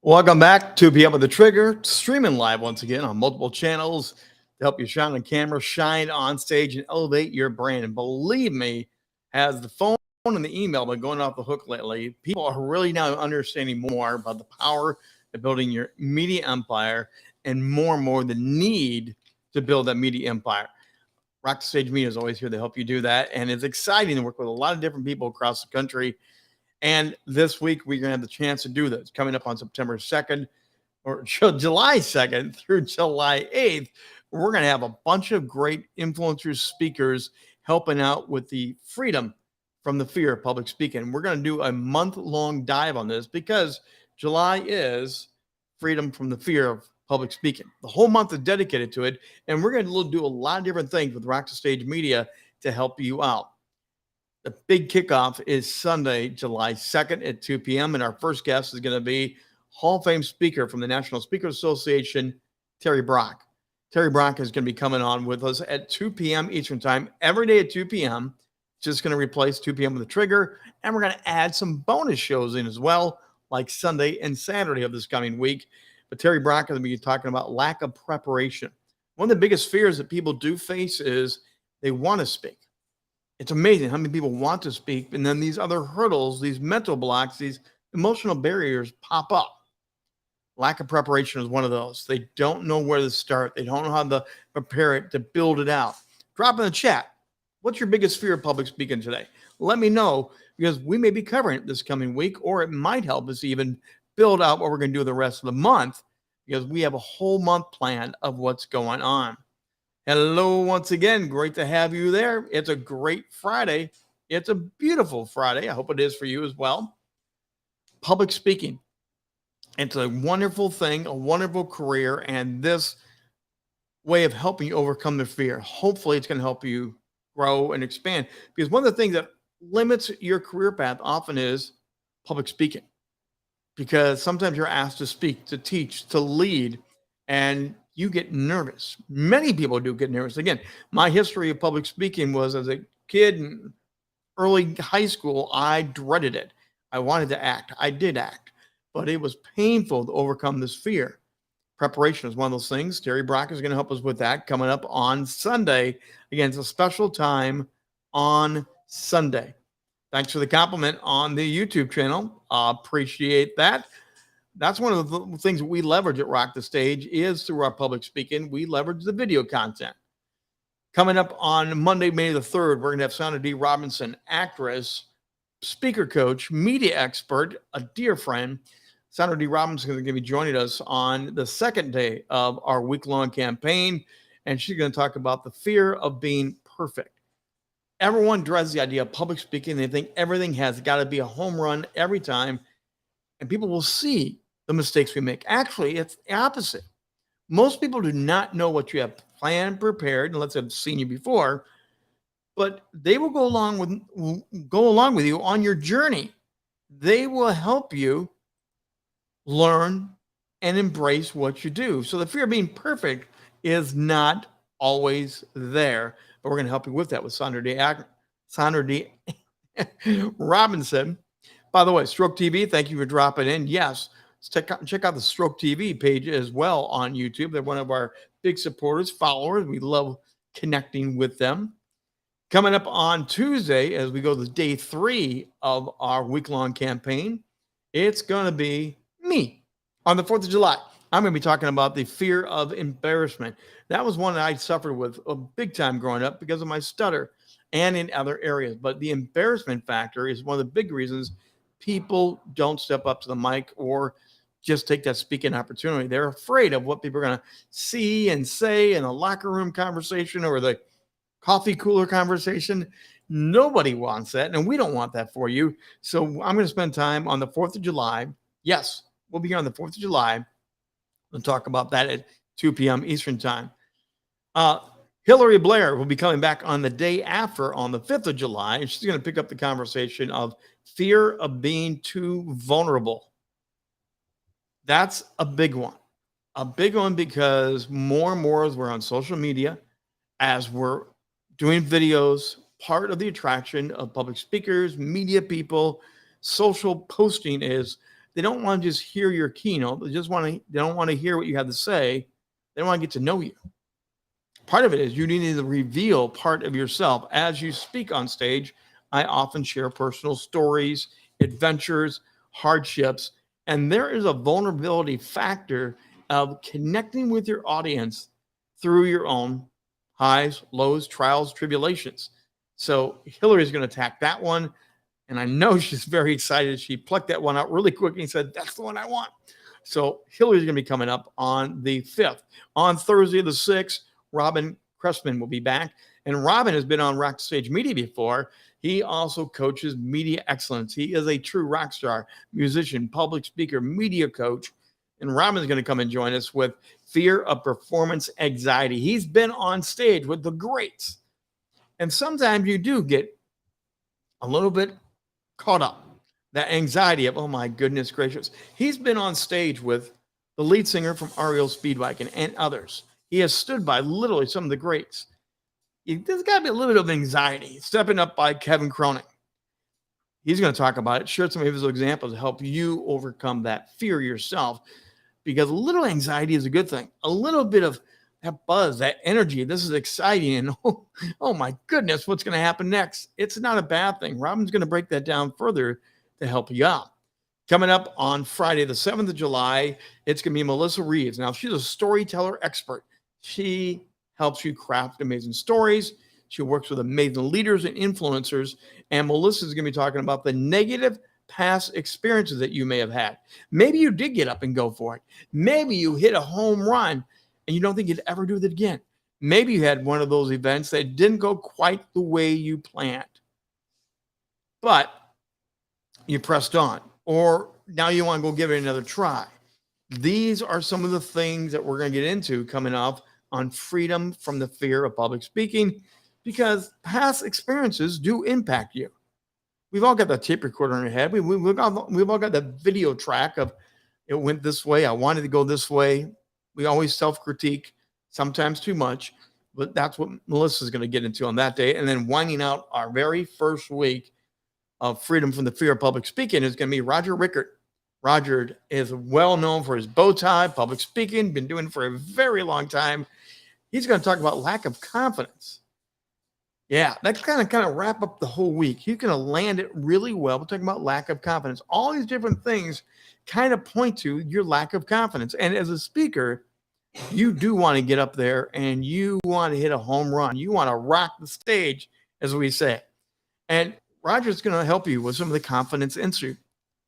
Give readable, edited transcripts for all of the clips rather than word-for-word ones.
Welcome back to Be Up with the Trigger, streaming live once again on multiple channels to help you shine on camera, shine on stage, and elevate your brand. And believe me, as the phone and the email been going off the hook lately, people are really now understanding more about the power of building your media empire and more the need to build that media empire. Rock the Stage Media is always here to help you do that. And it's exciting to work with a lot of different people across the country. And this week, we're going to have the chance to do this coming up on September 2nd or July 2nd through July 8th. We're going to have a bunch of great influencers, speakers helping out with the freedom from the fear of public speaking. We're going to do a month-long dive on this because July is freedom from the fear of public speaking. The whole month is dedicated to it. And we're going to do a lot of different things with Rock the Stage Media to help you out. The big kickoff is Sunday, July 2nd at 2 p.m. And our first guest is going to be Hall of Fame speaker from the National Speakers Association, Terry Brock. Terry Brock is going to be coming on with us at 2 p.m. Eastern Time, every day at 2 p.m. Just going to replace 2 p.m. with the Trigger. And we're going to add some bonus shows in as well, like Sunday and Saturday of this coming week. But Terry Brock is going to be talking about lack of preparation. One of the biggest fears that people do face is they want to speak. It's amazing how many people want to speak, and then these other hurdles, these mental blocks, these emotional barriers pop up. Lack of preparation is one of those. They don't know where to start. They don't know how to prepare it, to build it out. Drop in the chat. What's your biggest fear of public speaking today? Let me know, because we may be covering it this coming week, or it might help us even build out what we're going to do the rest of the month, because we have a whole month plan of what's going on. Hello, once again. Great to have you there. It's a great Friday. It's a beautiful Friday. I hope it is for you as well. Public speaking. It's a wonderful thing, a wonderful career, and this way of helping you overcome the fear. Hopefully, it's going to help you grow and expand, because one of the things that limits your career path often is public speaking, because sometimes you're asked to speak, to teach, to lead, and you get nervous. Many people do get nervous. Again, my history of public speaking was as a kid in early high school, I dreaded it. I wanted to act. I did act, but it was painful to overcome this fear. Preparation is one of those things. Terry Brock is going to help us with that coming up on Sunday. Again, it's a special time on Sunday. Thanks for the compliment on the YouTube channel. Appreciate that. That's one of the things that we leverage at Rock the Stage is through our public speaking. We leverage the video content. Coming up on Monday, May the 3rd, we're going to have Sandra D. Robinson, actress, speaker coach, media expert, a dear friend. Sandra D. Robinson is going to be joining us on the second day of our week-long campaign, and she's going to talk about the fear of being perfect. Everyone dreads the idea of public speaking. They think everything has got to be a home run every time, and people will see the mistakes we make. Actually, it's the opposite. Most people do not know what you have planned, prepared, unless they've seen you before, but they will go along with you on your journey. They will help you learn and embrace what you do. So the fear of being perfect is not always there, but we're going to help you with that with Sandra D. Robinson. By the way, Stroke TV, thank you for dropping in. Yes, check out the Stroke TV page as well on YouTube. They're one of our big supporters, followers. We love connecting with them. Coming up on Tuesday, as we go to day 3 of our week-long campaign, it's going to be me. On the 4th of July, I'm going to be talking about the fear of embarrassment. That was one that I suffered with a big time growing up because of my stutter and in other areas. But the embarrassment factor is one of the big reasons people don't step up to the mic or just take that speaking opportunity. They're afraid of what people are going to see and say in a locker room conversation or the coffee cooler conversation. Nobody wants that, and we don't want that for you. So I'm going to spend time on the 4th of July. Yes, we'll be here on the 4th of July. We'll talk about that at 2 p.m. Eastern Time. Hillary Blair will be coming back on the day after, on the 5th of July, and she's going to pick up the conversation of fear of being too vulnerable. That's a big one. A big one because more and more as we're on social media, as we're doing videos, part of the attraction of public speakers, media people, social posting is They don't want to just hear your keynote. They don't want to hear what you have to say. They want to get to know you. Part of it is you need to reveal part of yourself as you speak on stage. I often share personal stories, adventures, hardships, and there is a vulnerability factor of connecting with your audience through your own highs, lows, trials, tribulations. So Hillary's going to attack that one. And I know she's very excited. She plucked that one out really quick and said, that's the one I want. So Hillary's going to be coming up on the 5th. On Thursday, the 6th, Robin Cressman will be back. And Robin has been on Rock Stage Media before. He also coaches media excellence. He is a true rock star, musician, public speaker, media coach. And Robin's going to come and join us with fear of performance anxiety. He's been on stage with the greats. And sometimes you do get a little bit caught up. That anxiety of, oh my goodness gracious. He's been on stage with the lead singer from REO Speedwagon and others. He has stood by literally some of the greats. There's got to be a little bit of anxiety. Stepping up by Kevin Cronin. He's going to talk about it, share some of his examples to help you overcome that fear yourself, because a little anxiety is a good thing. A little bit of that buzz, that energy. This is exciting. And oh my goodness, what's going to happen next? It's not a bad thing. Robin's going to break that down further to help you out. Coming up on Friday, the 7th of July, it's going to be Melissa Reeves. Now, she's a storyteller expert. She helps you craft amazing stories. She works with amazing leaders and influencers. And Melissa is going to be talking about the negative past experiences that you may have had. Maybe you did get up and go for it. Maybe you hit a home run and you don't think you'd ever do that again. Maybe you had one of those events that didn't go quite the way you planned, but you pressed on, or now you want to go give it another try. These are some of the things that we're going to get into coming up on freedom from the fear of public speaking, because past experiences do impact you. We've all got that tape recorder in our head. We've all got that video track of it went this way. I wanted to go this way. We always self-critique, sometimes too much, but that's what Melissa's going to get into on that day. And then winding out our very first week of freedom from the fear of public speaking is going to be Roger Rickert. Roger is well known for his bow tie, public speaking, been doing it for a very long time. He's going to talk about lack of confidence. Yeah, that's kind of wrap up the whole week. He's going to land it really well. We're talking about lack of confidence. All these different things kind of point to your lack of confidence. And as a speaker, you do want to get up there and you want to hit a home run. You want to rock the stage, as we say. And Roger's going to help you with some of the confidence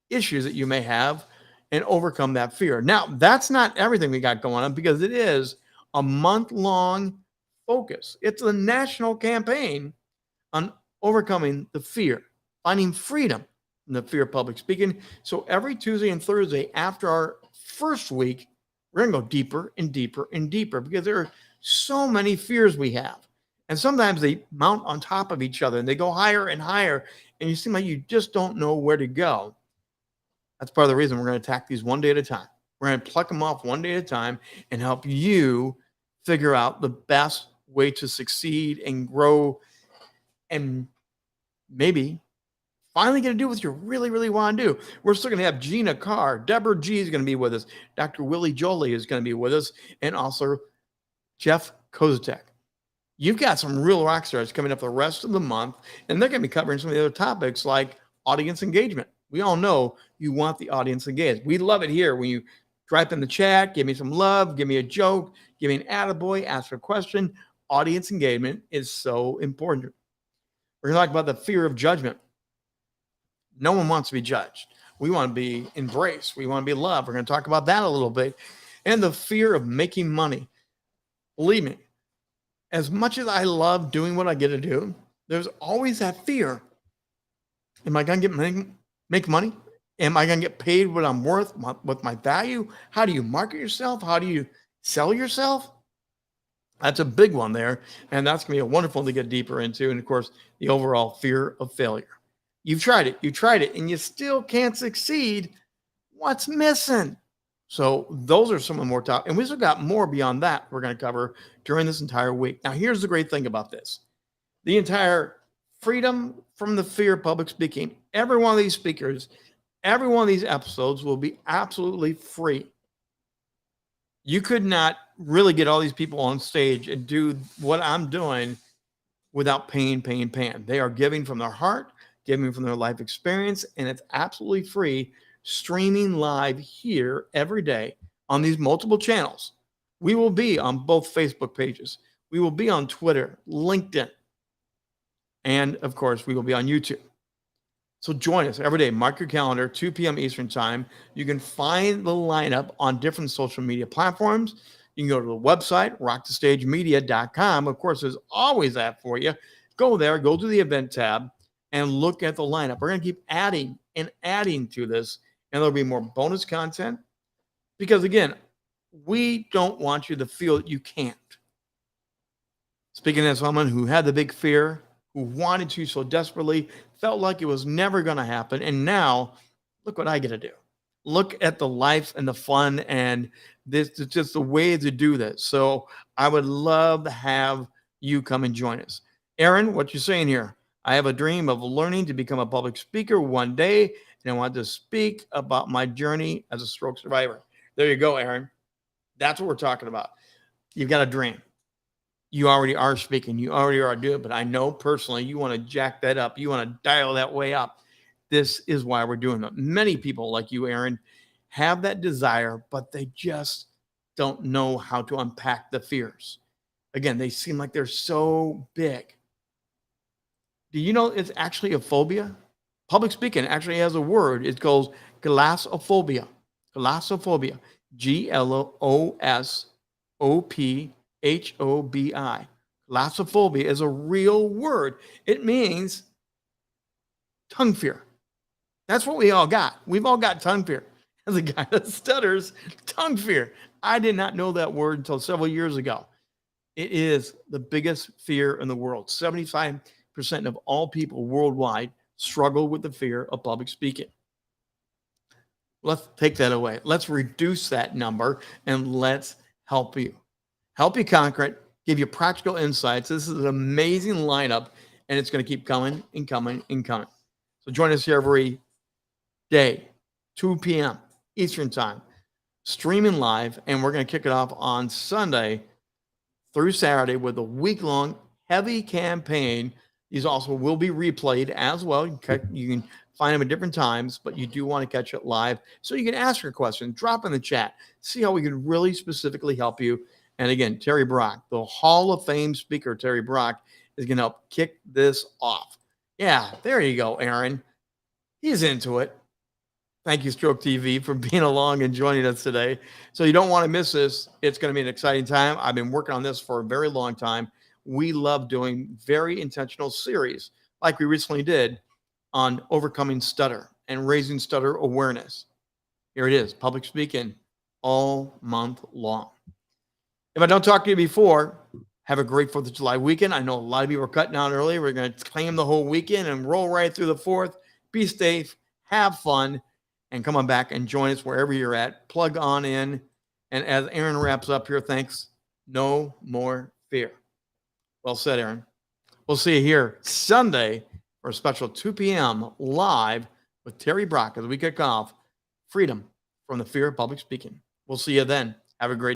issues that you may have and overcome that fear. Now, that's not everything we got going on, because it is a month-long focus. It's a national campaign on overcoming the fear, finding freedom from the fear of public speaking. So every Tuesday and Thursday after our first week, we're going to go deeper and deeper and deeper, because there are so many fears we have. And sometimes they mount on top of each other and they go higher and higher, and you seem like you just don't know where to go. That's part of the reason we're going to attack these one day at a time. We're going to pluck them off one day at a time and help you figure out the best way to succeed and grow, and maybe finally get to do what you really, really want to do. We're still going to have Gina Carr. Deborah G is going to be with us. Dr. Willie Jolie is going to be with us, and also Jeff Kozatek. You've got some real rock stars coming up the rest of the month, and they're going to be covering some of the other topics like audience engagement. We all know you want the audience engaged. We love it here when you type in the chat, give me some love, give me a joke, give me an attaboy, ask for a question. Audience engagement is so important. We're going to talk about the fear of judgment. No one wants to be judged. We want to be embraced. We want to be loved. We're going to talk about that a little bit. And the fear of making money. Believe me, as much as I love doing what I get to do, there's always that fear. Am I going to make money? Am I going to get paid what I'm worth, with my value? How do you market yourself? How do you sell yourself? That's a big one there. And that's going to be a wonderful one to get deeper into. And of course, the overall fear of failure. You've tried it, and you still can't succeed. What's missing? So those are some of the more top. And we still got more beyond that we're going to cover during this entire week. Now, here's the great thing about this. The entire freedom from the fear of public speaking. Every one of these speakers, Every one of these episodes will be absolutely free. You could not really get all these people on stage and do what I'm doing without paying. They are giving from their heart, giving from their life experience, and it's absolutely free, streaming live here every day on these multiple channels. We will be on both Facebook pages. We will be on Twitter, LinkedIn, and of course, we will be on YouTube. So join us every day. Mark your calendar, 2 p.m. Eastern Time. You can find the lineup on different social media platforms. You can go to the website, rockthestagemedia.com. Of course, there's always that for you. Go there, go to the event tab, and look at the lineup. We're going to keep adding and adding to this, and there'll be more bonus content. Because again, we don't want you to feel that you can't. Speaking as someone who had the big fear, who wanted to so desperately, felt like it was never going to happen. And now, look what I get to do. Look at the life and the fun, and this is just the way to do this. So I would love to have you come and join us. Aaron, what you saying here? I have a dream of learning to become a public speaker one day, and I want to speak about my journey as a stroke survivor. There you go, Aaron. That's what we're talking about. You've got a dream. You already are speaking. You already are doing it. But I know personally you want to jack that up. You want to dial that way up. This is why we're doing it. Many people like you, Aaron, have that desire, but they just don't know how to unpack the fears. Again, they seem like they're so big. Do you know it's actually a phobia? Public speaking actually has a word. It goes glossophobia. Glossophobia. Glossophobia. Glossophobia is a real word. It means tongue fear. That's what we all got. We've all got tongue fear. As a guy that stutters, tongue fear. I did not know that word until several years ago. It is the biggest fear in the world. 75% of all people worldwide struggle with the fear of public speaking. Let's take that away. Let's reduce that number and let's help you. Help you conquer it, give you practical insights. This is an amazing lineup, and it's going to keep coming and coming and coming. So join us here every day, 2 p.m. Eastern Time, streaming live, and we're going to kick it off on Sunday through Saturday with a week-long heavy campaign. These also will be replayed as well. You can find them at different times, but you do want to catch it live so you can ask your question, drop in the chat, see how we can really specifically help you. And again, Terry Brock, the Hall of Fame speaker, Terry Brock, is going to help kick this off. Yeah, there you go, Aaron. He's into it. Thank you, Stroke TV, for being along and joining us today. So you don't want to miss this. It's going to be an exciting time. I've been working on this for a very long time. We love doing very intentional series like we recently did on overcoming stutter and raising stutter awareness. Here it is, public speaking all month long. If I don't talk to you before, have a great 4th of July weekend. I know a lot of you are cutting out early. We're going to claim the whole weekend and roll right through the 4th. Be safe, have fun, and come on back and join us wherever you're at. Plug on in. And as Aaron wraps up here, thanks. No more fear. Well said, Aaron. We'll see you here Sunday for a special 2 p.m. live with Terry Brock as we kick off Freedom from the Fear of Public Speaking. We'll see you then. Have a great